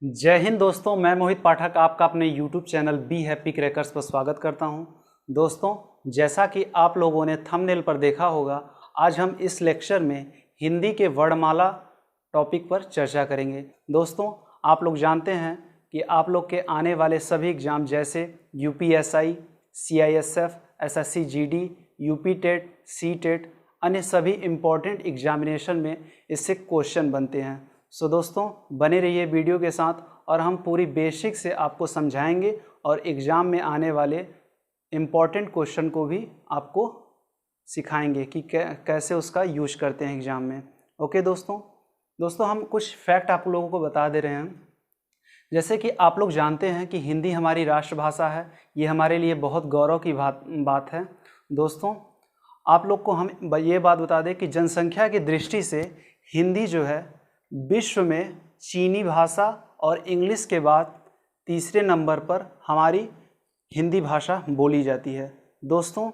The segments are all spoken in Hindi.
जय हिंद दोस्तों, मैं मोहित पाठक आपका अपने YouTube channel be happy crackers पर स्वागत करता हूं। दोस्तों, जैसा कि आप लोगों ने थंबनेल पर देखा होगा, आज हम इस लेक्चर में हिंदी के वर्णमाला टॉपिक पर चर्चा करेंगे। दोस्तों, आप लोग जानते हैं कि आप लोग के आने वाले सभी एग्ज़ाम जैसे UPSI, CISF, SSC GD, UP TET, C TET, अन्य सभी इम्पॉर्टेंट एग्जामिनेशन में इससे क्वेश्चन बनते हैं। सो दोस्तों, बने रहिए वीडियो के साथ और हम पूरी बेसिक से आपको समझाएंगे और एग्ज़ाम में आने वाले इम्पॉर्टेंट क्वेश्चन को भी आपको सिखाएंगे कि कैसे उसका यूज करते हैं एग्ज़ाम में। ओके दोस्तों, हम कुछ फैक्ट आप लोगों को बता दे रहे हैं। जैसे कि आप लोग जानते हैं कि हिंदी हमारी राष्ट्रभाषा है। ये हमारे लिए बहुत गौरव की बात है। दोस्तों, आप लोग को हम ये बात बता दें कि जनसंख्या की दृष्टि से हिंदी जो है विश्व में चीनी भाषा और इंग्लिश के बाद तीसरे नंबर पर हमारी हिंदी भाषा बोली जाती है। दोस्तों,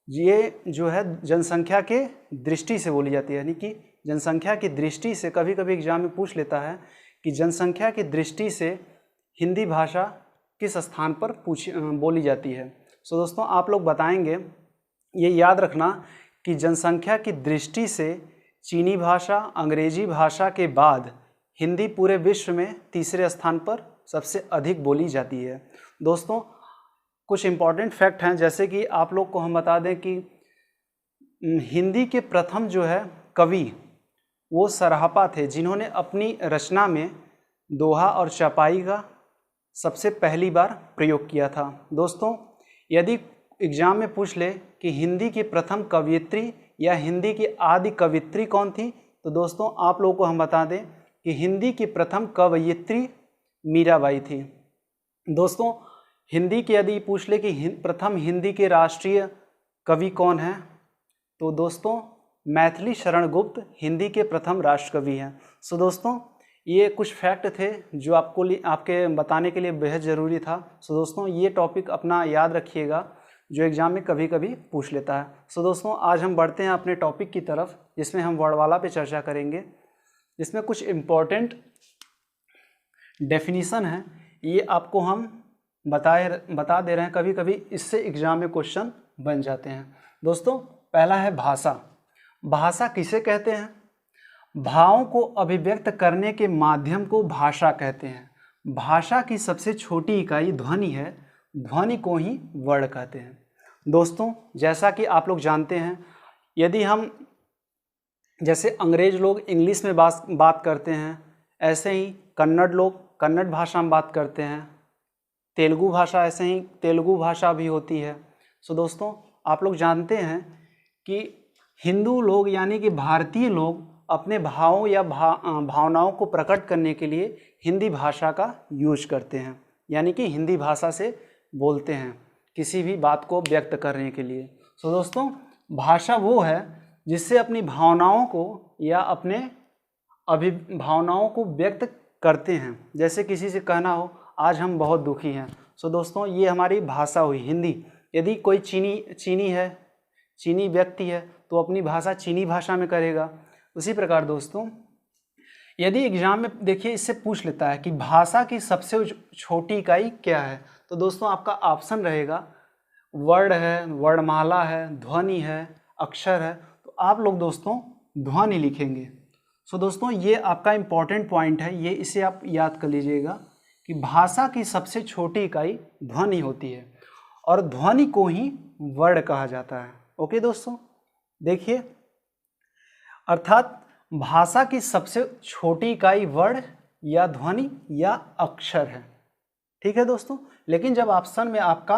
ये जो है जनसंख्या के दृष्टि से बोली जाती है, यानी कि जनसंख्या की दृष्टि से कभी कभी एग्जाम में पूछ लेता है कि जनसंख्या की दृष्टि से हिंदी भाषा किस स्थान पर बोली जाती है। सो दोस्तों, आप लोग बताएंगे, ये याद रखना कि जनसंख्या की दृष्टि से चीनी भाषा, अंग्रेजी भाषा के बाद हिंदी पूरे विश्व में तीसरे स्थान पर सबसे अधिक बोली जाती है। दोस्तों, कुछ इम्पॉर्टेंट फैक्ट हैं, जैसे कि आप लोग को हम बता दें कि हिंदी के प्रथम जो है कवि वो सराहपा थे, जिन्होंने अपनी रचना में दोहा और चौपाई का सबसे पहली बार प्रयोग किया था। दोस्तों, यदि एग्जाम में पूछ ले कि हिंदी की प्रथम कवयित्री या हिंदी की आदि कवित्री कौन थी, तो दोस्तों आप लोगों को हम बता दें कि हिंदी की प्रथम कवयित्री मीराबाई थी। दोस्तों, हिंदी के यदि पूछ ले कि प्रथम हिंदी के राष्ट्रीय कवि कौन है, तो दोस्तों मैथिली शरण गुप्त हिंदी के प्रथम राष्ट्र कवि हैं। सो दोस्तों, ये कुछ फैक्ट थे जो आपके बताने के लिए बेहद ज़रूरी था। सो दोस्तों, ये टॉपिक अपना याद रखिएगा, जो एग्ज़ाम में कभी कभी पूछ लेता है। सो दोस्तों, आज हम बढ़ते हैं अपने टॉपिक की तरफ, जिसमें हम वर्णमाला पे चर्चा करेंगे। जिसमें कुछ इम्पॉर्टेंट डेफिनीसन है, ये आपको हम बता दे रहे हैं। कभी कभी इससे एग्ज़ाम में क्वेश्चन बन जाते हैं। दोस्तों, पहला है भाषा। भाषा किसे कहते हैं? भावों को अभिव्यक्त करने के माध्यम को भाषा कहते हैं। भाषा की सबसे छोटी इकाई ध्वनि है। ध्वनि को ही वर्ण कहते हैं। दोस्तों, जैसा कि आप लोग जानते हैं, यदि हम जैसे अंग्रेज लोग इंग्लिश में बात करते हैं, ऐसे ही कन्नड़ लोग कन्नड़ भाषा में बात करते हैं। तेलुगु भाषा, ऐसे ही तेलुगु भाषा भी होती है। सो दोस्तों, आप लोग जानते हैं कि हिंदू लोग यानी कि भारतीय लोग अपने भावों या भावनाओं को प्रकट करने के लिए हिंदी भाषा का यूज करते हैं, यानी कि हिंदी भाषा से बोलते हैं किसी भी बात को व्यक्त करने के लिए। सो दोस्तों, भाषा वो है जिससे अपनी भावनाओं को या अपने भावनाओं को व्यक्त करते हैं। जैसे किसी से कहना हो आज हम बहुत दुखी हैं। सो दोस्तों, ये हमारी भाषा हुई हिंदी। यदि कोई चीनी व्यक्ति है तो अपनी भाषा चीनी भाषा में करेगा। उसी प्रकार दोस्तों, यदि एग्जाम में देखिए इससे पूछ लेता है कि भाषा की सबसे छोटी इकाई क्या है, तो दोस्तों आपका ऑप्शन रहेगा वर्ड है, वर्णमाला है, ध्वनि है, अक्षर है। तो आप लोग दोस्तों ध्वनि लिखेंगे। सो दोस्तों, ये आपका इम्पॉर्टेंट पॉइंट है, ये इसे आप याद कर लीजिएगा कि भाषा की सबसे छोटी इकाई ध्वनि होती है और ध्वनि को ही वर्ण कहा जाता है। ओके दोस्तों, देखिए, अर्थात भाषा की सबसे छोटी इकाई वर्ण या ध्वनि या अक्षर है। ठीक है दोस्तों, लेकिन जब ऑप्शन में आपका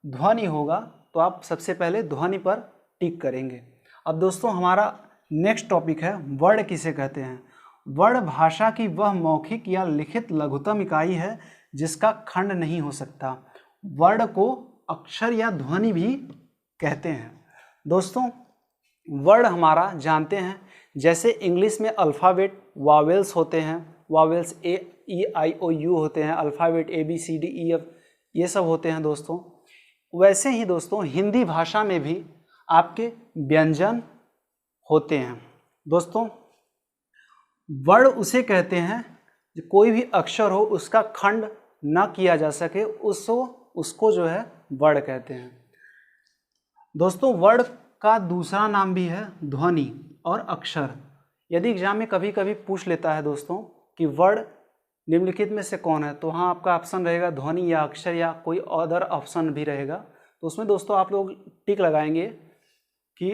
ध्वनि होगा तो आप सबसे पहले ध्वनि पर टिक करेंगे। अब दोस्तों, हमारा नेक्स्ट टॉपिक है वर्ण किसे कहते हैं। वर्ण भाषा की वह मौखिक या लिखित लघुतम इकाई है जिसका खंड नहीं हो सकता। वर्ण को अक्षर या ध्वनि भी कहते हैं। दोस्तों, वर्ण हमारा जानते हैं, जैसे इंग्लिश में अल्फ़ाबेट वावेल्स होते हैं, वावेल्स A-E-I-O-U होते हैं, अल्फ़ाबेट ABCDEF ये सब होते हैं दोस्तों। वैसे ही दोस्तों हिंदी भाषा में भी आपके व्यंजन होते हैं। दोस्तों, वर्ण उसे कहते हैं कोई भी अक्षर हो उसका खंड ना किया जा सके उसको जो है वर्ण कहते हैं। दोस्तों वर्ण का दूसरा नाम भी है ध्वनि और अक्षर। यदि एग्जाम में कभी कभी पूछ लेता है दोस्तों कि वर्ण निम्नलिखित में से कौन है, तो वहाँ आपका ऑप्शन रहेगा ध्वनि या अक्षर या कोई अदर ऑप्शन भी रहेगा। तो उसमें दोस्तों आप लोग टिक लगाएंगे कि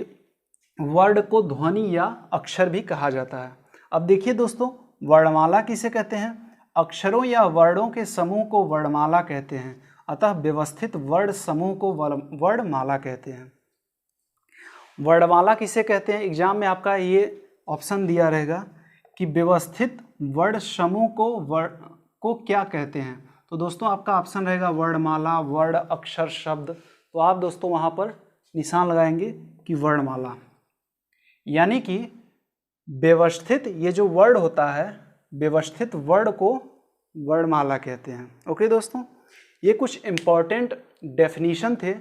वर्ण को ध्वनि या अक्षर भी कहा जाता है। अब देखिए दोस्तों, वर्णमाला किसे कहते हैं? अक्षरों या वर्णों के समूह को वर्णमाला कहते हैं, अतः व्यवस्थित वर्ण समूह को वर्णमाला कहते हैं। वर्णमाला किसे कहते हैं? एग्जाम में आपका ये ऑप्शन दिया रहेगा कि व्यवस्थित वर्ण समूह को क्या कहते हैं। तो दोस्तों आपका ऑप्शन रहेगा वर्णमाला, वर्ण, अक्षर, शब्द। तो आप दोस्तों वहाँ पर निशान लगाएंगे कि वर्णमाला, यानी कि व्यवस्थित ये जो वर्ड होता है, व्यवस्थित वर्ड को वर्णमाला कहते हैं। ओके दोस्तों, ये कुछ इम्पॉर्टेंट डेफिनीशन थे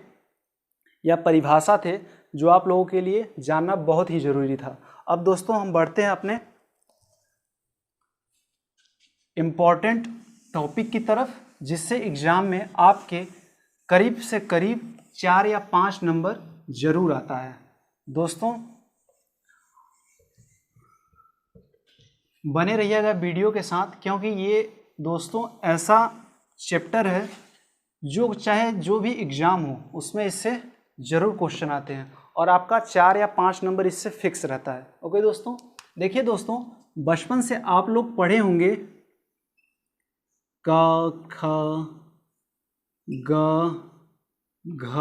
या परिभाषा थे जो आप लोगों के लिए जानना बहुत ही ज़रूरी था। अब दोस्तों हम बढ़ते हैं अपने इम्पॉर्टेंट टॉपिक की तरफ, जिससे एग्ज़ाम में आपके करीब से करीब 4 या 5 नंबर ज़रूर आता है। दोस्तों बने रहिएगा वीडियो के साथ, क्योंकि ये दोस्तों ऐसा चैप्टर है जो चाहे जो भी एग्ज़ाम हो उसमें इससे ज़रूर क्वेश्चन आते हैं और आपका 4 या 5 नंबर इससे फिक्स रहता है। ओके दोस्तों, देखिए दोस्तों, बचपन से आप लोग पढ़े होंगे क, ख, ग, घ,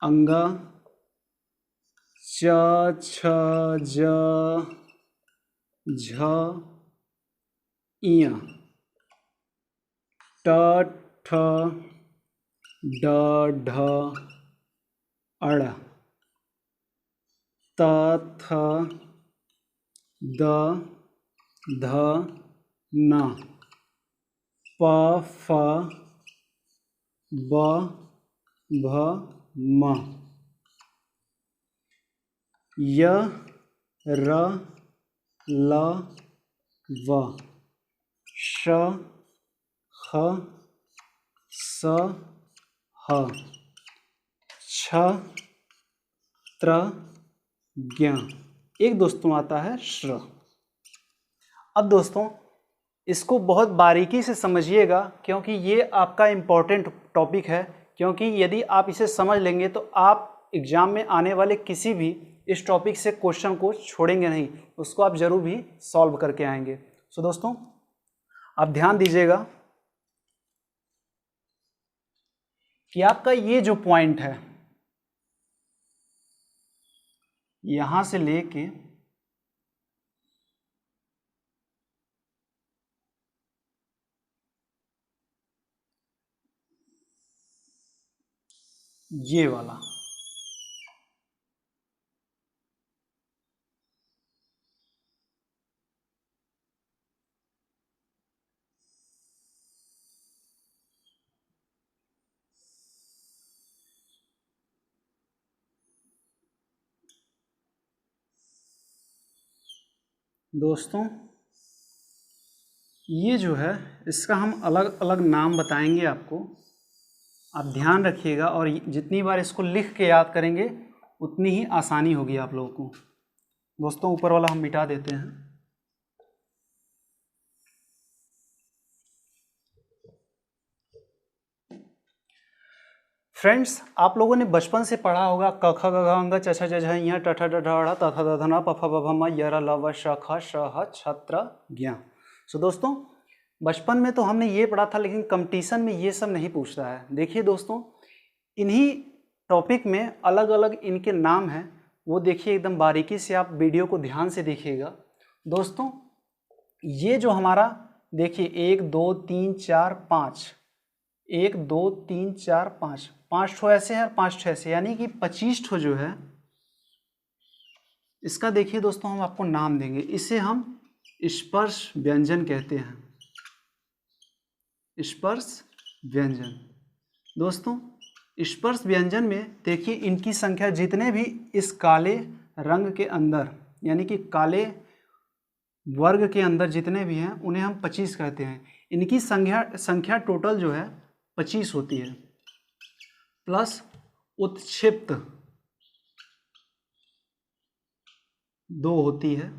अंग, च, छ, ज, झ, इय, ट, ठ, ड, ढ, अड़, त, थ, द, ध, न, प, फ, ब, भ, म, य, र, ल, व, श, ख, स, ह, छ, त्र, ज्ञ। एक दोस्तों आता है श्र। अब दोस्तों इसको बहुत बारीकी से समझिएगा, क्योंकि ये आपका इम्पोर्टेंट टॉपिक है। क्योंकि यदि आप इसे समझ लेंगे तो आप एग्ज़ाम में आने वाले किसी भी इस टॉपिक से क्वेश्चन को छोड़ेंगे नहीं, उसको आप ज़रूर भी सॉल्व करके आएंगे। सो दोस्तों आप ध्यान दीजिएगा कि आपका ये जो पॉइंट है यहाँ से लेके ये वाला, दोस्तों ये जो है इसका हम अलग अलग नाम बताएंगे आपको। आप ध्यान रखिएगा और जितनी बार इसको लिख के याद करेंगे उतनी ही आसानी होगी आप लोगों को। दोस्तों ऊपर वाला हम मिटा देते हैं। फ्रेंड्स आप लोगों ने बचपन से पढ़ा होगा क ख ग घ अंग च छ ज झ ञ ट ठ ड ढ ढ़ त थ द ध न प फ ब भ म य र ल व श ख श ह छ त्र ज्ञ। सो दोस्तों बचपन में तो हमने ये पढ़ा था, लेकिन कंपटीशन में ये सब नहीं पूछ रहा है। देखिए दोस्तों इन्हीं टॉपिक में अलग अलग इनके नाम हैं, वो देखिए एकदम बारीकी से, आप वीडियो को ध्यान से देखिएगा। दोस्तों ये जो हमारा देखिए 1 2 3 4 5, 1 2 3 4 5, 5 ठो ऐसे हैं और 5 ठो ऐसे, यानी कि 25 ठो जो है इसका देखिए दोस्तों हम आपको नाम देंगे। इसे हम स्पर्श व्यंजन कहते हैं, स्पर्श व्यंजन। दोस्तों स्पर्श व्यंजन में देखिए इनकी संख्या, जितने भी इस काले रंग के अंदर यानी कि काले वर्ग के अंदर जितने भी हैं उन्हें हम 25 कहते हैं। इनकी संख्या टोटल जो है 25 होती है, प्लस उत्क्षिप्त 2 होती है।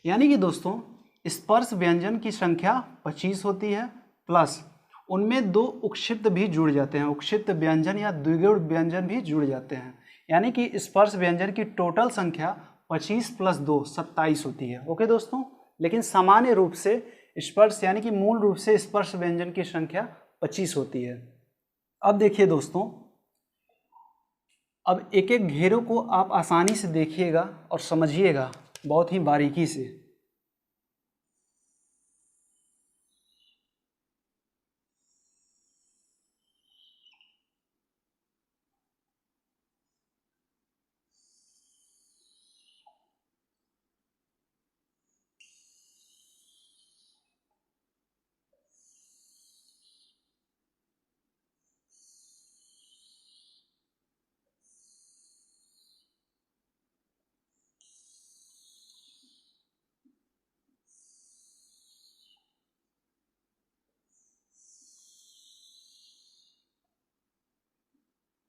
यानी कि दोस्तों स्पर्श व्यंजन की संख्या 25 होती है, प्लस उनमें 2 उक्षिप्त भी जुड़ जाते हैं, उक्षिप्त व्यंजन या द्विगुण व्यंजन भी जुड़ जाते हैं। यानी कि स्पर्श व्यंजन की टोटल संख्या 25 प्लस 2 27 होती है। ओके दोस्तों, लेकिन सामान्य रूप से स्पर्श यानी कि मूल रूप से स्पर्श व्यंजन की संख्या 25 होती है। अब देखिए दोस्तों, अब एक एक घेरों को आप आसानी से देखिएगा और समझिएगा बहुत ही बारीकी से।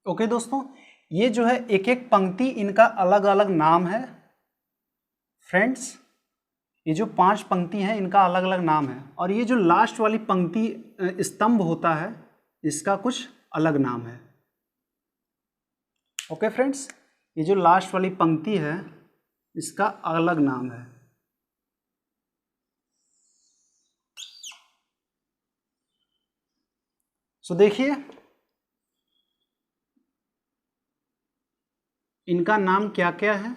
ओके दोस्तों, ये जो है एक एक पंक्ति इनका अलग अलग नाम है फ्रेंड्स। ये जो 5 पंक्ति हैं इनका अलग अलग नाम है, और ये जो लास्ट वाली पंक्ति स्तंभ होता है इसका कुछ अलग नाम है। ओके फ्रेंड्स, ये जो लास्ट वाली पंक्ति है इसका अलग नाम है। सो देखिए इनका नाम क्या क्या है।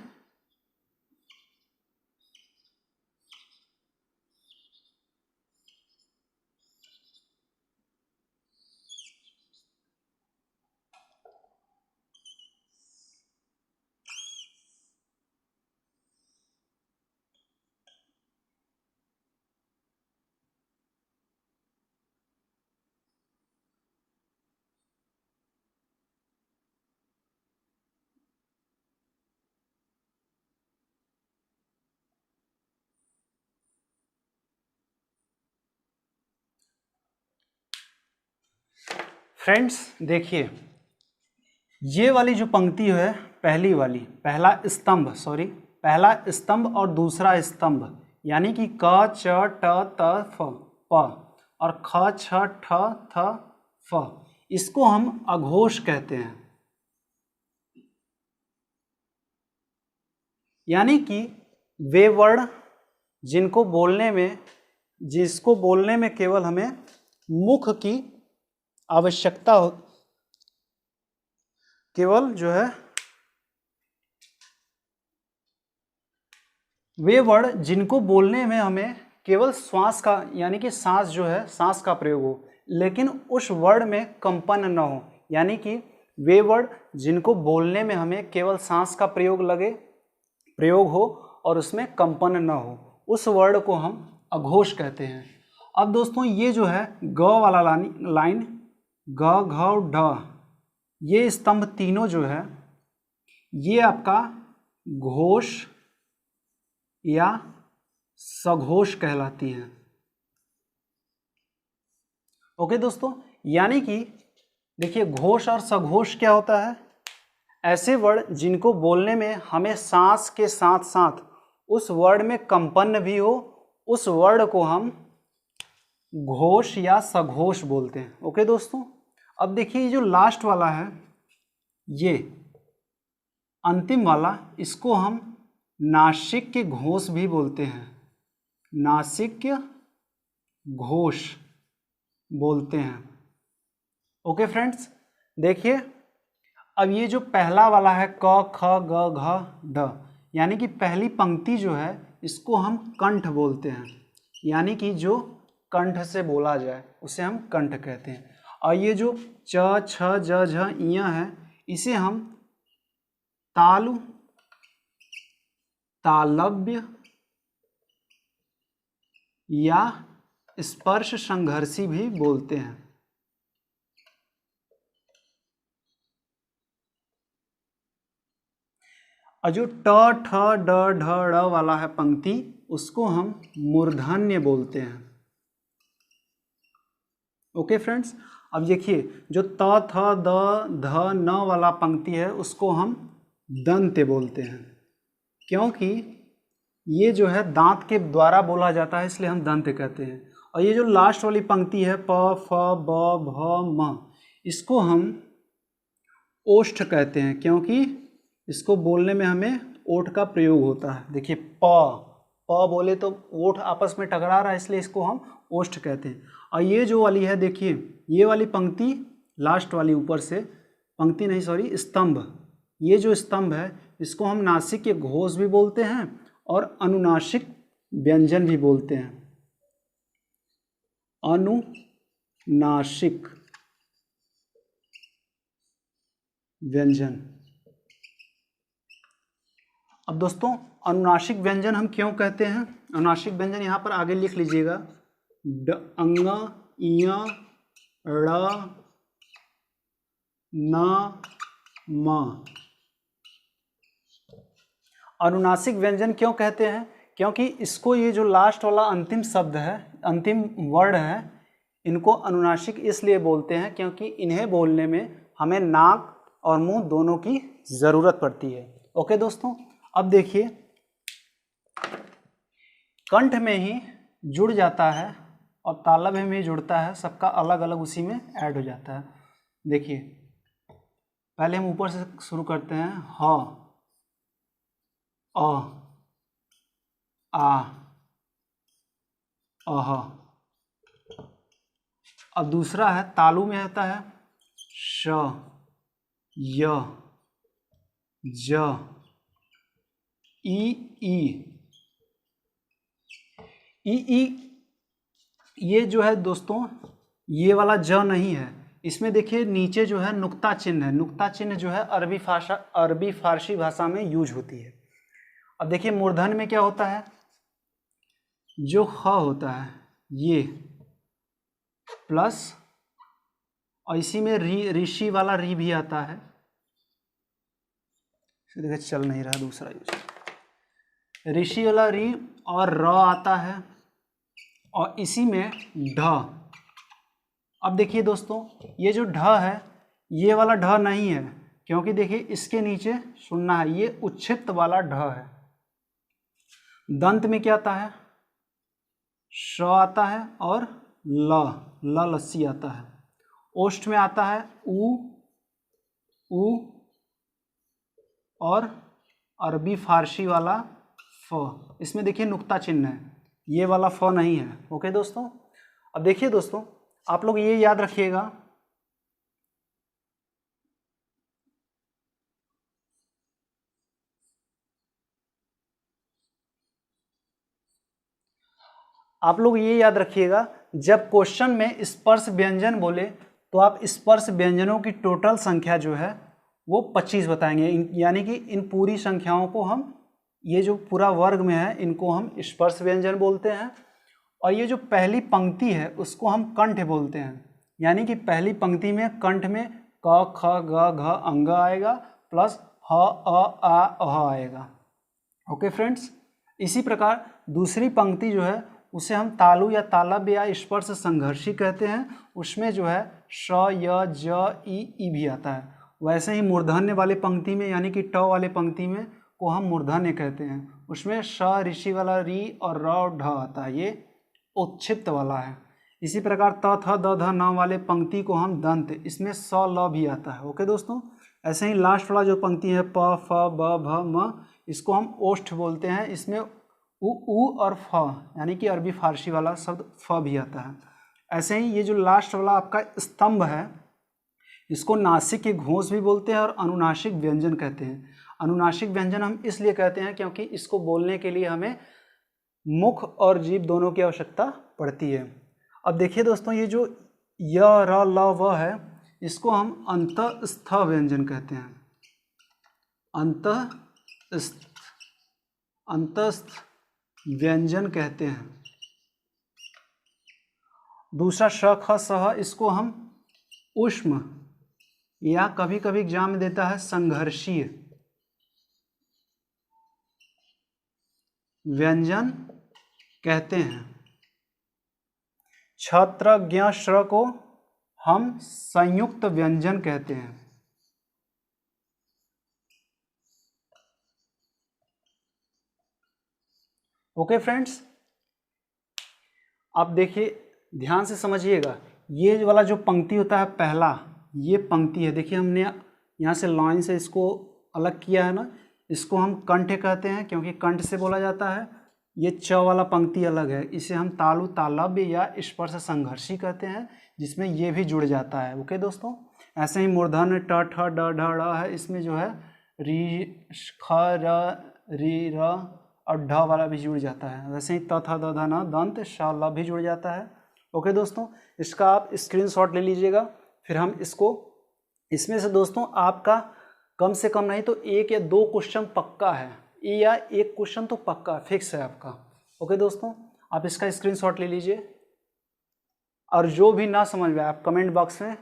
फ्रेंड्स देखिए, ये वाली जो पंक्ति है पहली वाली, पहला स्तंभ और दूसरा स्तंभ, यानी कि क च ट त फ प और ख छ ठ थ फ, इसको हम अघोष कहते हैं। यानी कि वे वर्ण जिसको बोलने में केवल हमें मुख की आवश्यकता हो, केवल जो है वे वर्ण जिनको बोलने में हमें केवल श्वास का यानी कि सांस जो है सांस का प्रयोग हो, लेकिन उस वर्ण में कंपन न हो। यानी कि वे वर्ण जिनको बोलने में हमें केवल सांस का प्रयोग हो और उसमें कंपन न हो, उस वर्ण को हम अघोष कहते हैं। अब दोस्तों ये जो है ग वाला लाइन ग घ ढ, ये स्तंभ तीनों जो है ये आपका घोष या सघोष कहलाती हैं। ओके दोस्तों, यानी कि देखिए घोष और सघोष क्या होता है, ऐसे वर्ण जिनको बोलने में हमें सांस के साथ साथ उस वर्ण में कंपन भी हो, उस वर्ण को हम घोष या सघोष बोलते हैं। ओके दोस्तों, अब देखिए ये जो लास्ट वाला है, ये अंतिम वाला, इसको हम नासिक्य घोष भी बोलते हैं, नासिक्य घोष बोलते हैं। ओके फ्रेंड्स, देखिए अब ये जो पहला वाला है क ख ग घ ढ, यानी कि पहली पंक्ति जो है इसको हम कंठ बोलते हैं, यानी कि जो कंठ से बोला जाए उसे हम कंठ कहते हैं। और ये जो च छ ज झ इया है इसे हम तालु, तालव्य या स्पर्श संघर्षी भी बोलते हैं। और जो ट ठ ड ढ ड़ वाला है पंक्ति उसको हम मूर्धन्य बोलते हैं। ओके फ्रेंड्स, अब देखिए जो त थ द ध न वाला पंक्ति है उसको हम दंत्य बोलते हैं, क्योंकि ये जो है दांत के द्वारा बोला जाता है इसलिए हम दंत्य कहते हैं। और ये जो लास्ट वाली पंक्ति है प फ ब भ म, इसको हम ओष्ठ कहते हैं, क्योंकि इसको बोलने में हमें ओठ का प्रयोग होता है। देखिए प बोले तो ओठ आपस में टकरा रहा है इसलिए इसको हम ओष्ठ कहते हैं। और ये जो वाली है देखिए, ये वाली पंक्ति लास्ट वाली ऊपर से पंक्ति नहीं सॉरी स्तंभ, ये जो स्तंभ है इसको हम नासिक के घोष भी बोलते हैं और अनुनासिक व्यंजन भी बोलते हैं। अनुनासिक व्यंजन। अब दोस्तों अनुनासिक व्यंजन हम क्यों कहते हैं? अनुनासिक व्यंजन यहाँ पर आगे लिख लीजिएगा, ड अंग इय ड़ न म। अनुनासिक व्यंजन क्यों कहते हैं? क्योंकि इसको ये जो लास्ट वाला अंतिम शब्द है, अंतिम वर्ड है, इनको अनुनासिक इसलिए बोलते हैं क्योंकि इन्हें बोलने में हमें नाक और मुंह दोनों की ज़रूरत पड़ती है। ओके दोस्तों, अब देखिए कंठ में ही जुड़ जाता है और तालव्य में ही जुड़ता है, सबका अलग अलग उसी में ऐड हो जाता है। देखिए पहले हम ऊपर से शुरू करते हैं, ह अ आ अह। अब दूसरा है तालु में आता है श य ज ई। ये जो है दोस्तों ये वाला ज नहीं है, इसमें देखिए नीचे जो है नुक्ता चिन्ह है। नुक्ता चिन्ह जो है अरबी फारसी भाषा में यूज होती है। अब देखिए मूर्धन्य में क्या होता है, जो ख होता है ये प्लस और इसी में ऋषि वाला री भी आता है। देखिए चल नहीं रहा दूसरा यूज, ऋषि वाला री और र आता है और इसी में ढ। अब देखिए दोस्तों ये जो ढ है ये वाला ढ नहीं है, क्योंकि देखिए इसके नीचे सुनना है, ये उच्छिष्ट वाला ढ है। दंत में क्या आता है, श आता है और ल लस्सी आता है। ओष्ठ में आता है उ और अरबी फारसी वाला फ। इसमें देखिए नुक्ता चिन्ह है, ये वाला फ नहीं है। ओके दोस्तों, अब देखिए दोस्तों आप लोग ये याद रखिएगा, आप लोग ये याद रखिएगा जब क्वेश्चन में स्पर्श व्यंजन बोले तो आप स्पर्श व्यंजनों की टोटल संख्या जो है वो 25 बताएंगे। यानी कि इन पूरी संख्याओं को हम, ये जो पूरा वर्ग में है इनको हम स्पर्श व्यंजन बोलते हैं। और ये जो पहली पंक्ति है उसको हम कंठ बोलते हैं, यानी कि पहली पंक्ति में कंठ में क ख ग घ अंग आएगा प्लस ह अ आ अह आएगा। ओके फ्रेंड्स, इसी प्रकार दूसरी पंक्ति जो है उसे हम तालु या तालव्य या स्पर्श संघर्षी कहते हैं, उसमें जो है श य ज ई भी आता है। वैसे ही मूर्धन्य वाली पंक्ति में यानी कि ट वाले पंक्ति में को हम मूर्धन्य कहते हैं, उसमें श ऋषि वाला री और र ढ आता है, ये उच्छिष्ट वाला है। इसी प्रकार त थ द ध न वाले पंक्ति को हम दंत, इसमें स ल भी आता है। ओके दोस्तों, ऐसे ही लास्ट वाला जो पंक्ति है प फ ब भ म, इसको हम ओष्ठ बोलते हैं, इसमें उ और फ यानी कि अरबी फारसी वाला शब्द फ भी आता है। ऐसे ही ये जो लास्ट वाला आपका स्तंभ है इसको नासिक के घोष भी बोलते हैं और अनुनासिक व्यंजन कहते हैं। अनुनासिक व्यंजन हम इसलिए कहते हैं क्योंकि इसको बोलने के लिए हमें मुख और जीभ दोनों की आवश्यकता पड़ती है। अब देखिए दोस्तों ये जो य र ल व है इसको हम अंतस्थ व्यंजन कहते हैं। अंतस्थ व्यंजन कहते हैं। दूसरा श ख सह, इसको हम ऊष्म या कभी कभी एग्जाम में देता है संघर्षीय व्यंजन कहते हैं। छत्र ज्ञ श्र को हम संयुक्त व्यंजन कहते हैं। ओके फ्रेंड्स, आप देखिए ध्यान से समझिएगा, ये वाला जो पंक्ति होता है पहला, ये पंक्ति है, देखिए हमने यहाँ से लाइन से इसको अलग किया है ना, इसको हम कंठ कहते हैं क्योंकि कंठ से बोला जाता है। ये च वाला पंक्ति अलग है, इसे हम तालु तालव्य या स्पर्श संघर्षी कहते हैं, जिसमें ये भी जुड़ जाता है। ओके दोस्तों, ऐसे ही मूर्धन्य ट ठ ड ढ ड़ है, इसमें जो है री ख र री र और ढ वाला भी जुड़ जाता है। वैसे ही त थ द ध न दंत श ल भी जुड़ जाता है। ओके दोस्तों, इसका आप स्क्रीनशॉट ले लीजिएगा। फिर हम इसको, इसमें से दोस्तों आपका कम से कम नहीं तो 1 या 2 क्वेश्चन पक्का है, या 1 क्वेश्चन तो पक्का फिक्स है आपका। ओके दोस्तों, आप इसका स्क्रीनशॉट ले लीजिए और जो भी ना समझ में आप कमेंट बॉक्स में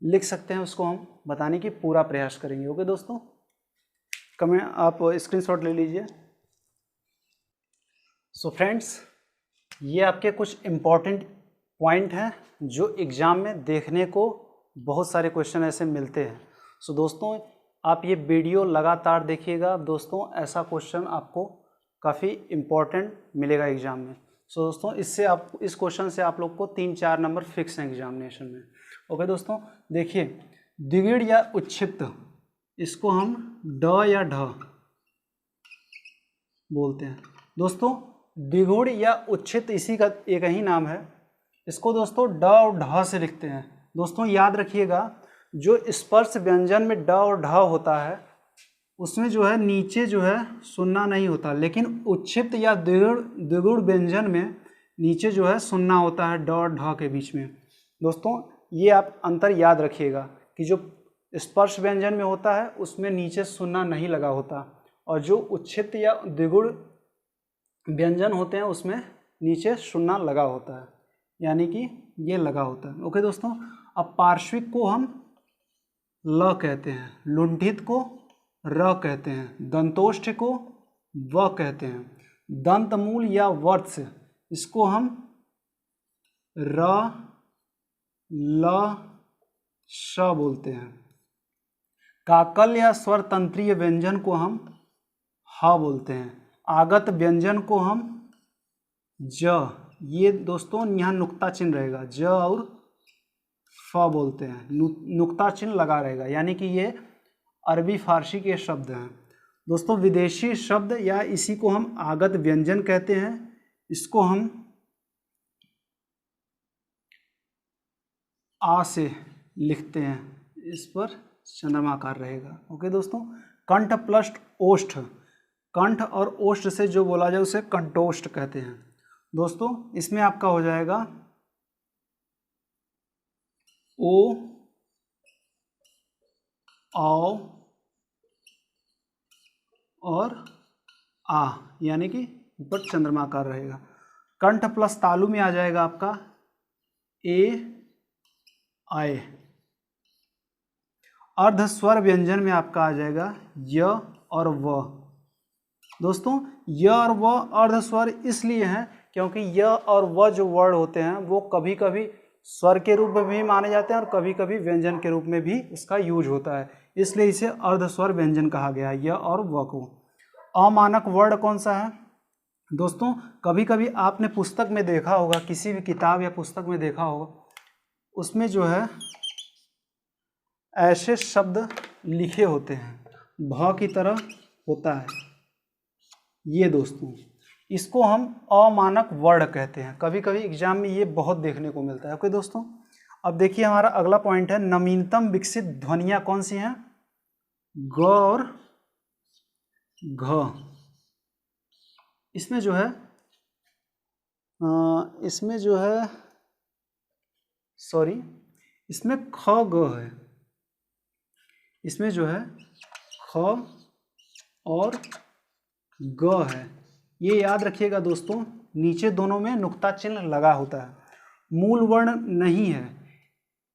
लिख सकते हैं, उसको हम बताने की पूरा प्रयास करेंगे। ओके दोस्तों, कमेंट आप स्क्रीनशॉट ले लीजिए। सो फ्रेंड्स, ये आपके कुछ इम्पॉर्टेंट पॉइंट हैं जो एग्ज़ाम में देखने को बहुत सारे क्वेश्चन ऐसे मिलते हैं। सो दोस्तों, आप ये वीडियो लगातार देखिएगा दोस्तों, ऐसा क्वेश्चन आपको काफ़ी इम्पॉर्टेंट मिलेगा एग्ज़ाम में। सो दोस्तों, इससे आप इस क्वेश्चन से आप लोग को 3-4 नंबर फिक्स हैं एग्जामिनेशन में। ओके दोस्तों, देखिए द्विगुण या उच्छिप्त, इसको हम ड या ढ बोलते हैं। दोस्तों द्विगुण या उच्छित इसी का एक ही नाम है। इसको दोस्तों ड और ढ से लिखते हैं। दोस्तों याद रखिएगा, जो स्पर्श व्यंजन में ड और ढ होता है उसमें जो है नीचे जो है सुन्ना नहीं होता, लेकिन उच्छिप्त या द्विगुण व्यंजन में नीचे जो है सुन्ना होता है ड और ढ के बीच में। दोस्तों ये आप अंतर याद रखिएगा कि जो स्पर्श व्यंजन में होता है उसमें नीचे सुन्ना नहीं लगा होता, और जो उच्छिप्त या द्विगुण व्यंजन होते हैं उसमें नीचे सुन्ना लगा होता है, यानी कि ये लगा होता है। ओके दोस्तों, अब पार्श्विक को हम ल कहते हैं, लुंठित को र कहते हैं, दंतोष्ठ को व कहते हैं, दंतमूल या वत्स इसको हम र ल श बोलते हैं, काकल या स्वर तंत्रीय व्यंजन को हम ह बोलते हैं, आगत व्यंजन को हम ज, ये दोस्तों यहाँ नुक्ता चिन्ह रहेगा, ज और फ बोलते हैं, नुक्ता चिन्ह लगा रहेगा, यानी कि ये अरबी फारसी के शब्द हैं। दोस्तों विदेशी शब्द या इसी को हम आगत व्यंजन कहते हैं, इसको हम आ से लिखते हैं, इस पर चंद्रमाकार रहेगा। ओके दोस्तों, कंठ प्लस ओष्ठ, कंठ और ओष्ठ से जो बोला जाए उसे कंठोष्ठ कहते हैं। दोस्तों इसमें आपका हो जाएगा ओ औ और आ, यानी कि ऊपर चंद्रमाकार रहेगा। कंठ प्लस तालु में आ जाएगा आपका ए आए। अर्ध स्वर व्यंजन में आपका आ जाएगा य और व। दोस्तों य और व अर्ध स्वर इसलिए हैं क्योंकि य और व जो वर्ड होते हैं वो कभी कभी स्वर के रूप में भी माने जाते हैं और कभी कभी व्यंजन के रूप में भी इसका यूज होता है, इसलिए इसे अर्ध स्वर व्यंजन कहा गया है य और व को। अमानक वर्ड कौन सा है? दोस्तों कभी कभी आपने पुस्तक में देखा होगा, किसी भी किताब या पुस्तक में देखा होगा, उसमें जो है ऐसे शब्द लिखे होते हैं, भ की तरह होता है, ये दोस्तों इसको हम अमानक वर्ड कहते हैं। कभी कभी एग्जाम में ये बहुत देखने को मिलता है। ओके दोस्तों, अब देखिए हमारा अगला पॉइंट है नवीनतम विकसित ध्वनियाँ कौन सी हैं? ग और घ। इसमें जो है सॉरी, इसमें ख ग है, इसमें जो है ख और ग है, ये याद रखिएगा दोस्तों। नीचे दोनों में नुक्ता चिन्ह लगा होता है, मूल वर्ण नहीं है।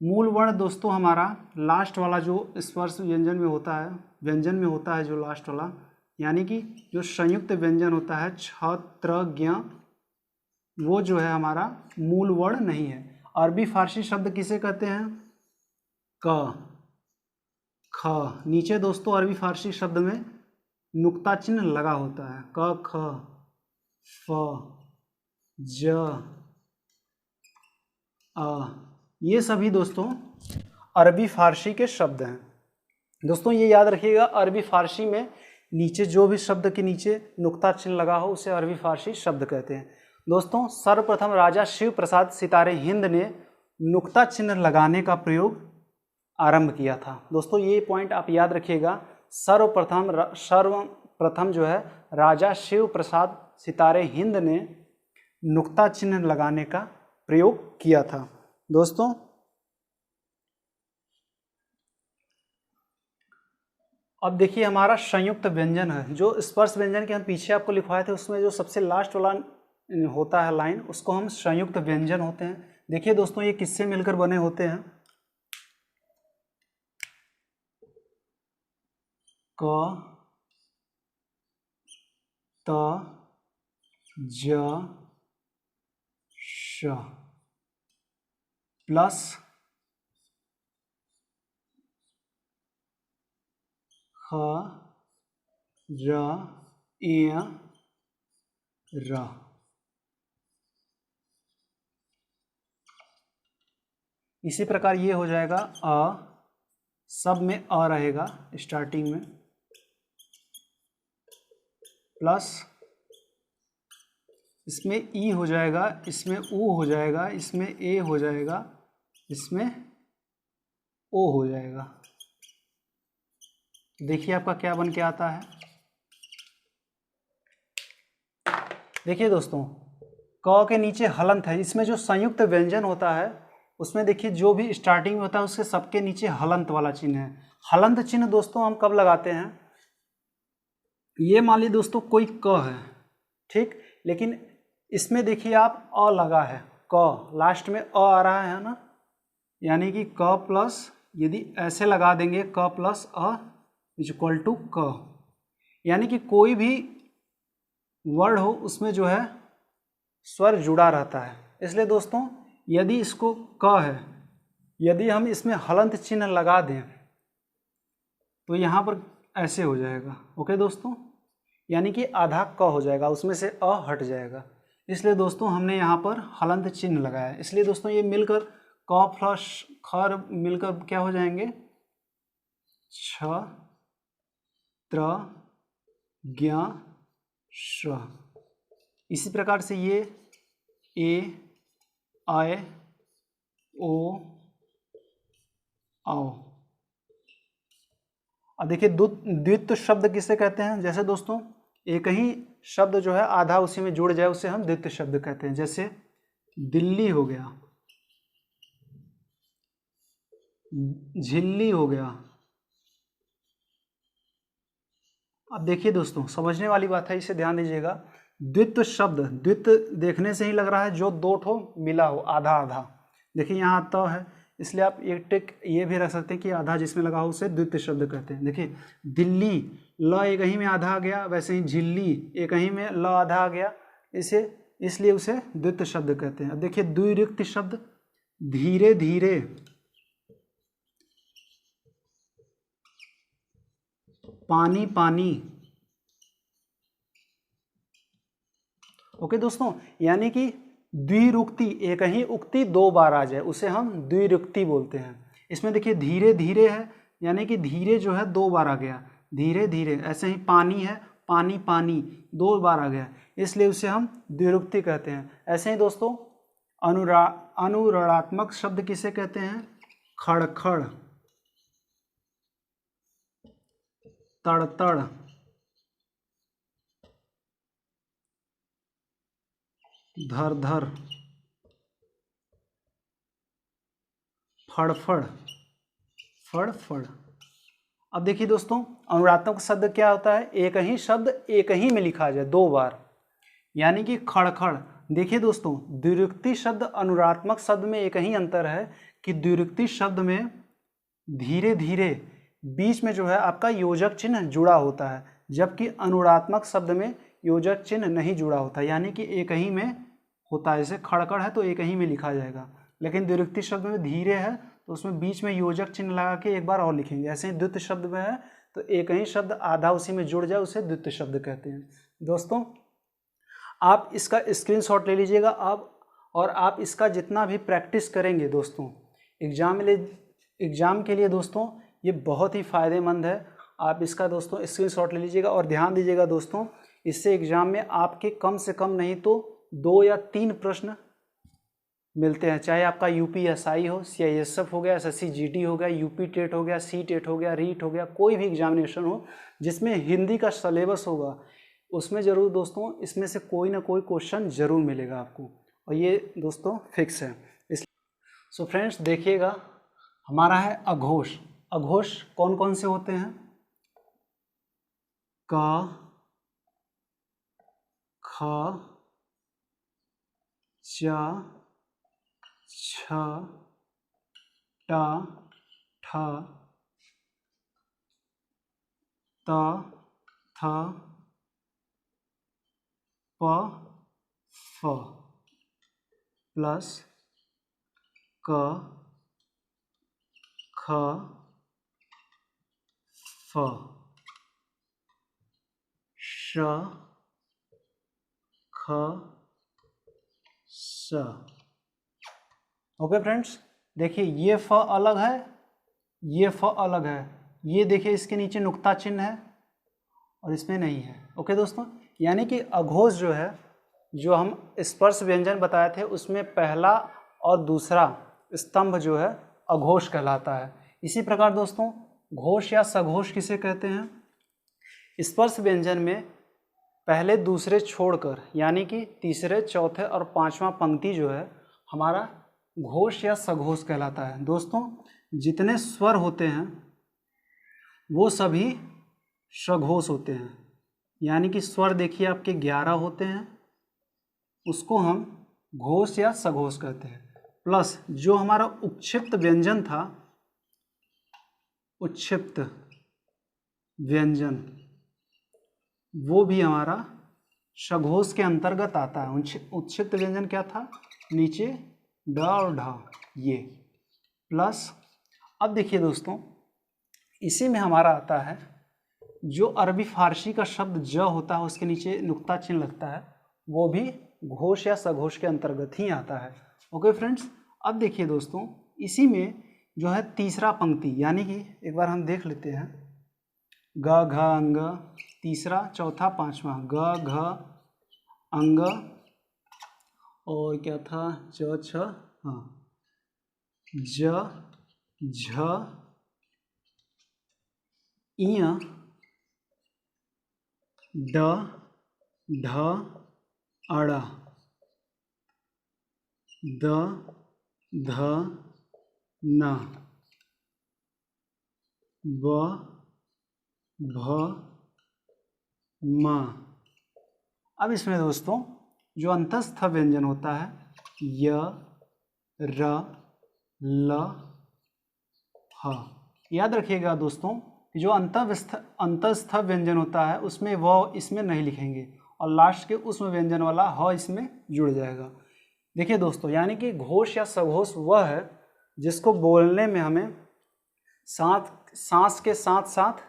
मूल वर्ण दोस्तों हमारा लास्ट वाला जो स्पर्श व्यंजन में होता है, व्यंजन में होता है जो लास्ट वाला, यानी कि जो संयुक्त व्यंजन होता है छ त्र ज्ञ, वो जो है हमारा मूल वर्ण नहीं है। अरबी फारसी शब्द किसे कहते हैं? क ख। नीचे दोस्तों अरबी फारसी शब्द में नुक्ता चिन्ह लगा होता है, क ख फ ज अ, ये सभी दोस्तों अरबी फारसी के शब्द हैं। दोस्तों ये याद रखिएगा, अरबी फारसी में नीचे जो भी शब्द के नीचे नुक्ता चिन्ह लगा हो उसे अरबी फारसी शब्द कहते हैं। दोस्तों सर्वप्रथम राजा शिव प्रसाद सितारे हिंद ने नुक्ता चिन्ह लगाने का प्रयोग आरंभ किया था। दोस्तों ये पॉइंट आप याद रखिएगा, सर्वप्रथम जो है राजा शिव प्रसाद सितारे हिंद ने नुक्ता चिन्ह लगाने का प्रयोग किया था। दोस्तों अब देखिए हमारा संयुक्त व्यंजन है, जो स्पर्श व्यंजन के हम पीछे आपको लिखवाए थे उसमें जो सबसे लास्ट वाला होता है लाइन, उसको हम संयुक्त व्यंजन होते हैं। देखिए दोस्तों ये किससे मिलकर बने होते हैं? क त ज श प्लस ख र ए र। इसी प्रकार ये हो जाएगा अ, सब में अ रहेगा स्टार्टिंग में, प्लस इसमें ई हो जाएगा, इसमें ऊ हो जाएगा, इसमें ए हो जाएगा, इसमें ओ हो जाएगा। देखिए आपका क्या बन के आता है। देखिए दोस्तों क के नीचे हलंत है, इसमें जो संयुक्त व्यंजन होता है उसमें देखिए जो भी स्टार्टिंग में होता है उसके सबके नीचे हलंत वाला चिन्ह है। हलंत चिन्ह दोस्तों हम कब लगाते हैं? ये मान लीजिए दोस्तों कोई क है, ठीक, लेकिन इसमें देखिए आप अ लगा है, क लास्ट में अ आ रहा है ना, यानी कि क प्लस यदि ऐसे लगा देंगे क प्लस अ इज इक्वल टू क, यानी कि कोई भी वर्ड हो उसमें जो है स्वर जुड़ा रहता है। इसलिए दोस्तों यदि इसको क है, यदि हम इसमें हलंत चिन्ह लगा दें तो यहाँ पर ऐसे हो जाएगा। ओके दोस्तों, यानी कि आधा क हो जाएगा, उसमें से अ हट जाएगा। इसलिए दोस्तों हमने यहाँ पर हलंत चिन्ह लगाया है। इसलिए दोस्तों ये मिलकर क प्लस ख मिलकर क्या हो जाएंगे? छ त्र ज्ञ श। इसी प्रकार से ये ए आय ओ आओ। अब देखिए द्वित्व शब्द किसे कहते हैं? जैसे दोस्तों एक ही शब्द जो है आधा उसी में जुड़ जाए उसे हम द्वित्व शब्द कहते हैं। जैसे दिल्ली हो गया, झिल्ली हो गया। अब देखिए दोस्तों समझने वाली बात है, इसे ध्यान दीजिएगा। द्वित्व शब्द, द्वित्व देखने से ही लग रहा है जो दो ठो मिला हो, आधा आधा। देखिए यहाँ त है, इसलिए आप एक टिक ये भी रख सकते हैं कि आधा जिसमें लगा हो उसे द्वित्व शब्द कहते हैं। देखिए दिल्ली ल एक ही में आधा आ गया, वैसे ही झिल्ली एक ही में ल आधा आ गया, इसे इसलिए उसे द्वित्व शब्द कहते हैं। अब देखिए द्विरुक्ति शब्द, धीरे धीरे, पानी पानी। ओके दोस्तों, यानी कि द्विरुक्ति एक ही उक्ति दो बार आ जाए उसे हम द्विरुक्ति बोलते हैं। इसमें देखिए धीरे धीरे है, यानी कि धीरे जो है दो बार आ गया, धीरे धीरे। ऐसे ही पानी है, पानी पानी दो बार आ गया, इसलिए उसे हम द्विरुक्ति कहते हैं। ऐसे ही दोस्तों अनुरणात्मक शब्द किसे कहते हैं? खड़खड़, तड़तड़, धर धर, फड़फड़, फड़फड़। अब देखिए दोस्तों अनुरात्मक शब्द क्या होता है? एक ही शब्द एक ही में लिखा जाए दो बार, यानी कि खड़खड़। देखिए दोस्तों द्विरुक्ति शब्द अनुरात्मक शब्द में एक ही अंतर है कि द्विरुक्ति शब्द में धीरे धीरे बीच में जो है आपका योजक चिन्ह जुड़ा होता है, जबकि अनुदात्मक शब्द में योजक चिन्ह नहीं जुड़ा होता, यानी कि एक ही में होता है। जैसे खड़खड़ है तो एक ही में लिखा जाएगा, लेकिन द्विरुक्ति शब्द में धीरे है तो उसमें बीच में योजक चिन्ह लगा के एक बार और लिखेंगे। ऐसे ही द्वित्व शब्द में है तो एक ही शब्द आधा उसी में जुड़ जाए उसे द्वित्व शब्द कहते हैं। दोस्तों आप इसका स्क्रीनशॉट ले लीजिएगा अब, और आप इसका जितना भी प्रैक्टिस करेंगे दोस्तों एग्ज़ाम के लिए दोस्तों ये बहुत ही फ़ायदेमंद है। आप इसका दोस्तों स्क्रीनशॉट ले लीजिएगा और ध्यान दीजिएगा दोस्तों, इससे एग्ज़ाम में आपके कम से कम नहीं तो 2 या 3 प्रश्न मिलते हैं, चाहे आपका यूपीएसआई हो, सीआईएसएफ हो गया, एसएससी जीडी हो गया, यूपी टेट हो गया, सी टेट हो गया, रीट हो गया, कोई भी एग्जामिनेशन हो जिसमें हिंदी का सिलेबस होगा उसमें ज़रूर दोस्तों इसमें से कोई ना कोई क्वेश्चन ज़रूर मिलेगा आपको, और ये दोस्तों फिक्स है। सो फ्रेंड्स देखिएगा, हमारा है अघोष। अघोष कौन कौन से होते हैं? क, ख, च, छ, ट, ठ, त, थ, प, फ प्लस क, ख, फ, श, ख, स। ओके फ्रेंड्स, देखिए ये फ अलग है, ये फ अलग है, ये देखिए इसके नीचे नुक्ता चिन्ह है और इसमें नहीं है। ओके दोस्तों, यानी कि अघोष जो है, जो हम स्पर्श व्यंजन बताए थे उसमें पहला और दूसरा स्तंभ जो है अघोष कहलाता है। इसी प्रकार दोस्तों घोष या सघोष किसे कहते हैं? स्पर्श व्यंजन में पहले दूसरे छोड़कर यानी कि तीसरे चौथे और पांचवा पंक्ति जो है हमारा घोष या सघोष कहलाता है। दोस्तों जितने स्वर होते हैं वो सभी सघोष होते हैं, यानी कि स्वर देखिए आपके 11 होते हैं, उसको हम घोष या सघोष कहते हैं। प्लस जो हमारा उक्षिप्त व्यंजन था, उक्षिप्त व्यंजन, वो भी हमारा सघोष के अंतर्गत आता है। उक्षिप्त व्यंजन क्या था? नीचे ड और ढ, ये प्लस। अब देखिए दोस्तों इसी में हमारा आता है जो अरबी फारसी का शब्द ज होता है उसके नीचे नुक्ता चिन्ह लगता है, वो भी घोष या सघोष के अंतर्गत ही आता है। ओके फ्रेंड्स, अब देखिए दोस्तों इसी में जो है तीसरा पंक्ति, यानी कि एक बार हम देख लेते हैं, ग घ अंग, तीसरा चौथा पांचवा, ग घ अंग, और क्या था, च छ, हाँ, ज झ इय, ड ढ अड़ा, द ध न, ब भ म। अब इसमें दोस्तों जो अंतस्थ व्यंजन होता है य र ल ह, याद रखिएगा दोस्तों कि जो अंतस्थ व्यंजन होता है उसमें व इसमें नहीं लिखेंगे और लास्ट के उसमें व्यंजन वाला ह इसमें जुड़ जाएगा। देखिए दोस्तों, यानी कि घोष या सघोष वह है जिसको बोलने में हमें सांस के साथ साथ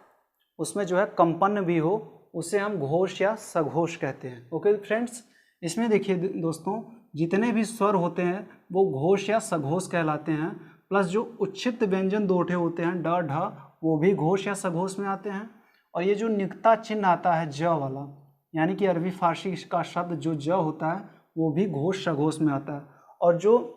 उसमें जो है कंपन भी हो, उसे हम घोष या सघोष कहते हैं। ओके फ्रेंड्स, इसमें देखिए दोस्तों जितने भी स्वर होते हैं वो घोष या सघोष कहलाते हैं, प्लस जो उच्छिप्त व्यंजन दो ठे होते हैं ड ढ, वो भी घोष या सघोष में आते हैं। और ये जो निकता चिन्ह आता है ज वाला, यानी कि अरबी फारसी का शब्द जो ज होता है वो भी घोष सघोष में आता है। और जो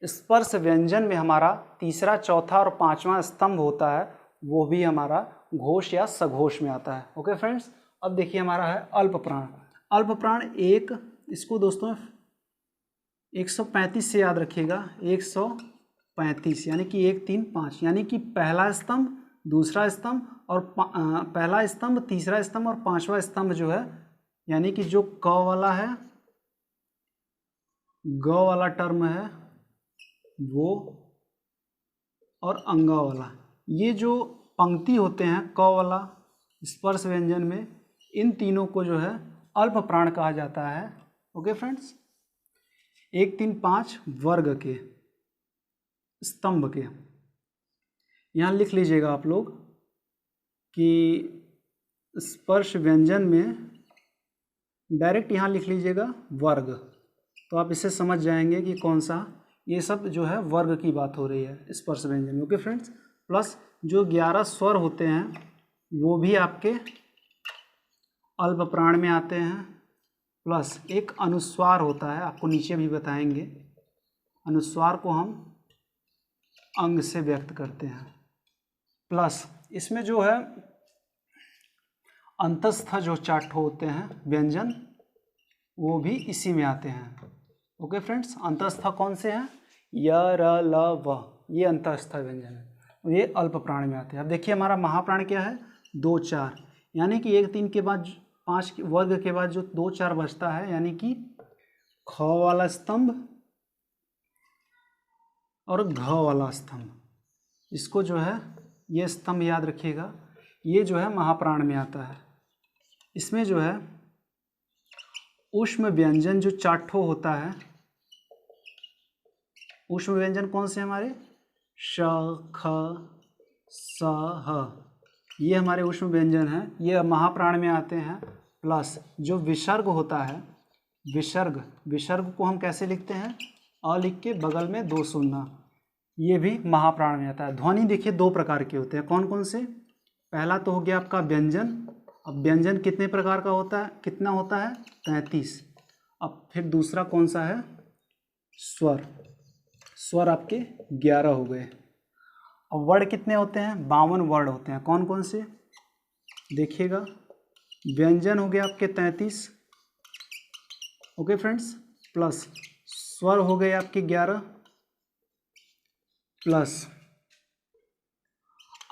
स्पर्श व्यंजन में हमारा तीसरा चौथा और पांचवा स्तंभ होता है वो भी हमारा घोष या सघोष में आता है। ओके फ्रेंड्स, अब देखिए हमारा है अल्प प्राण। अल्प प्राण एक, इसको दोस्तों 135 से याद रखिएगा, 135 यानी कि 1 3 5, यानी कि पहला स्तंभ, दूसरा स्तंभ और पहला स्तंभ, तीसरा स्तंभ और पांचवा स्तंभ जो है, यानी कि जो क वाला है, ग वाला टर्म है वो, और अंगा वाला, ये जो पंक्ति होते हैं क वाला, स्पर्श व्यंजन में इन तीनों को जो है अल्प प्राण कहा जाता है। ओके फ्रेंड्स, 1 3 5 वर्ग के स्तंभ के। यहाँ लिख लीजिएगा आप लोग कि स्पर्श व्यंजन में डायरेक्ट यहाँ लिख लीजिएगा वर्ग, तो आप इससे समझ जाएंगे कि कौन सा, ये सब जो है वर्ग की बात हो रही है स्पर्श व्यंजन में। ओके फ्रेंड्स, प्लस जो 11 स्वर होते हैं वो भी आपके अल्प प्राण में आते हैं, प्लस एक अनुस्वार होता है, आपको नीचे भी बताएंगे। अनुस्वार को हम अंग से व्यक्त करते हैं, प्लस इसमें जो है अंतस्थ जो 4 होते हैं व्यंजन वो भी इसी में आते हैं। ओके फ्रेंड्स, अंतस्थ कौन से हैं? य र ल व, ये अंतस्थ व्यंजन है, ये अल्प प्राण में आते हैं। अब देखिए हमारा महाप्राण क्या है? 2 4, यानी कि 1 3 के बाद 5 वर्ग के बाद जो 2 4 बचता है, यानी कि ख वाला स्तंभ और घ वाला स्तंभ, इसको जो है ये स्तंभ याद रखिएगा, ये जो है महाप्राण में आता है। इसमें जो है ऊष्म व्यंजन जो 4 होता है, ऊष्म व्यंजन कौन से हमारे? श ख स ह, ये हमारे ऊष्म व्यंजन हैं, ये महाप्राण में आते हैं। प्लस जो विसर्ग होता है, विसर्ग को हम कैसे लिखते हैं? अ लिख के बगल में 2 शून्य, ये भी महाप्राण में आता है। ध्वनि देखिए 2 प्रकार के होते हैं, कौन कौन से? पहला तो हो गया आपका व्यंजन। अब व्यंजन कितने प्रकार का होता है? कितना होता है? 33। अब फिर दूसरा कौन सा है? स्वर। स्वर आपके 11 हो गए। अब वर्ण कितने होते हैं? 52 वर्ण होते हैं। कौन कौन से देखिएगा? व्यंजन हो गया आपके 33, ओके फ्रेंड्स, प्लस स्वर हो गए आपके 11, प्लस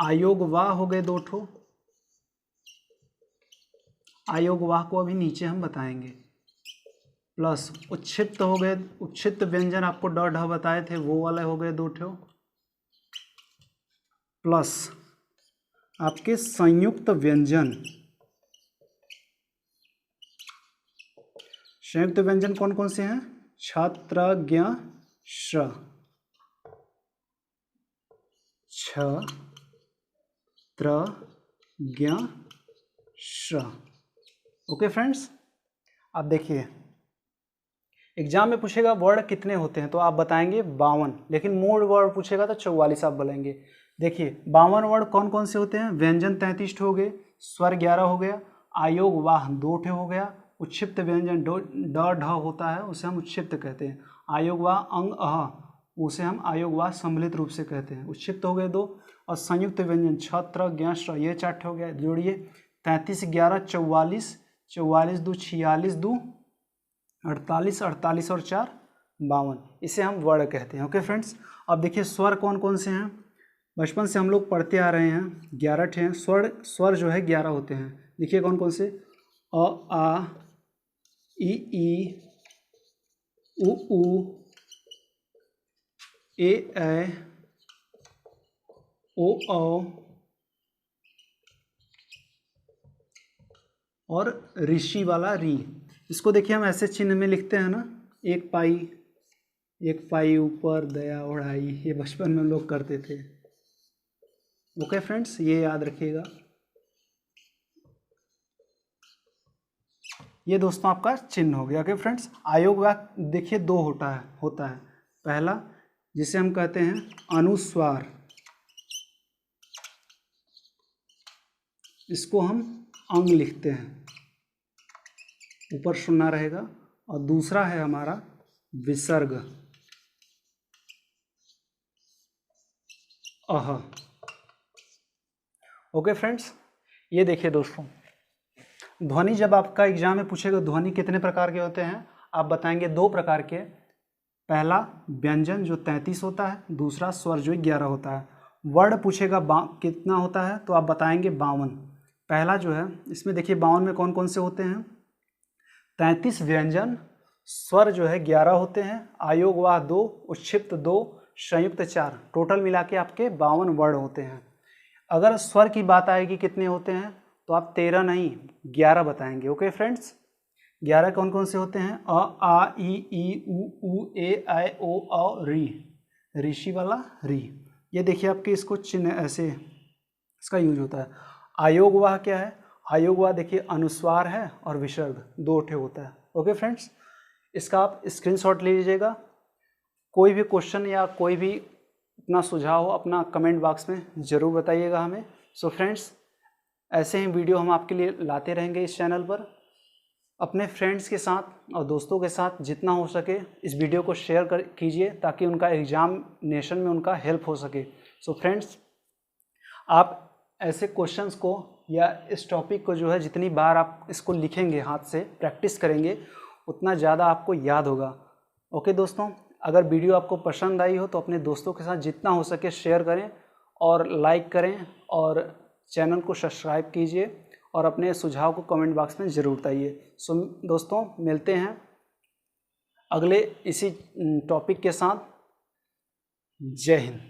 आयोग वाह हो गए 2 ठो। आयोग वाह को अभी नीचे हम बताएंगे। प्लस उच्छिष्ट हो गए, उच्छिष्ट व्यंजन आपको ड ढ बताए थे, वो वाले हो गए 2 ठो। प्लस आपके संयुक्त व्यंजन, संयुक्त व्यंजन कौन कौन से हैं? छत्र ज्ञ श, छ त्र ज्ञ श। ओके फ्रेंड्स, अब देखिए एग्जाम में पूछेगा वर्ड कितने होते हैं, तो आप बताएंगे 52, लेकिन मूल वर्ड पूछेगा तो 44 आप बोलेंगे। देखिए 52 वर्ड कौन कौन से होते हैं? व्यंजन 33 हो गए, स्वर 11 हो गया, आयोग वाह 2 ठे हो गया, उच्छिष्ट व्यंजन ड ढ होता है उसे हम उच्छिष्ट कहते हैं, आयोग वाह अंग अह उसे हम आयोग वाह सम्मिलित रूप से कहते हैं, उच्छिष्ट हो गए 2, और संयुक्त व्यंजन छत्र ज्ञ श, ये 4 हो गया। जोड़िए 33 11 44, 44 2 46 2 48, 48 और 4 52, इसे हम वर्ण कहते हैं। ओके फ्रेंड्स, अब देखिए स्वर कौन कौन से हैं? बचपन से हम लोग पढ़ते आ रहे हैं, 11 ठे हैं स्वर जो है 11 होते हैं। देखिए कौन कौन से? अ आ ई उ ए ओ औ और ऋषि वाला री। इसको देखिए हम ऐसे चिन्ह में लिखते हैं ना, 1 पाई ऊपर दया ओढ़ाई, ये बचपन में लोग करते थे। ओके फ्रेंड्स, ये याद रखिएगा। ये दोस्तों आपका चिन्ह हो गया। ओके फ्रेंड्स, आयोग वाक देखिए 2 होता है। पहला जिसे हम कहते हैं अनुस्वार, इसको हम अंग लिखते हैं, ऊपर सुनना रहेगा, और दूसरा है हमारा विसर्ग अह। ओके फ्रेंड्स, ये देखिए दोस्तों, ध्वनि जब आपका एग्जाम में पूछेगा ध्वनि कितने प्रकार के होते हैं, आप बताएंगे 2 प्रकार के। पहला व्यंजन जो 33 होता है, दूसरा स्वर जो 11 होता है। वर्ण पूछेगा कितना होता है, तो आप बताएंगे 52। पहला जो है इसमें देखिए 52 में कौन कौन से होते हैं? 33 व्यंजन, स्वर जो है 11 होते हैं, आयोग वाह 2, उच्छिष्ट 2, संयुक्त 4, टोटल मिला के आपके 52 वर्ण होते हैं। अगर स्वर की बात आएगी कितने होते हैं, तो आप 13 नहीं 11 बताएंगे। ओके फ्रेंड्स, 11 कौन कौन से होते हैं? अ, आ, ई, उ, ए, आई, ओ, औ, री, ऋषि वाला री। ये देखिए आपके इसको चिन्ह ऐसे इसका यूज होता है। आयोगवाह क्या है? आयोगवाह देखिए अनुस्वार है और विसर्ग 2 ठे होता है। ओके फ्रेंड्स, इसका आप स्क्रीनशॉट ले लीजिएगा। कोई भी क्वेश्चन या कोई भी अपना सुझाव हो अपना कमेंट बॉक्स में ज़रूर बताइएगा हमें। सो फ्रेंड्स, ऐसे ही वीडियो हम आपके लिए लाते रहेंगे इस चैनल पर। अपने फ्रेंड्स के साथ और दोस्तों के साथ जितना हो सके इस वीडियो को शेयर कीजिए ताकि उनका एग्जामिनेशन में उनका हेल्प हो सके। सो फ्रेंड्स, आप ऐसे क्वेश्चंस को या इस टॉपिक को जो है जितनी बार आप इसको लिखेंगे, हाथ से प्रैक्टिस करेंगे, उतना ज़्यादा आपको याद होगा। ओके दोस्तों, अगर वीडियो आपको पसंद आई हो तो अपने दोस्तों के साथ जितना हो सके शेयर करें और लाइक करें और चैनल को सब्सक्राइब कीजिए और अपने सुझाव को कमेंट बॉक्स में ज़रूर बताइए। सो दोस्तों, मिलते हैं अगले इसी टॉपिक के साथ। जय हिंद।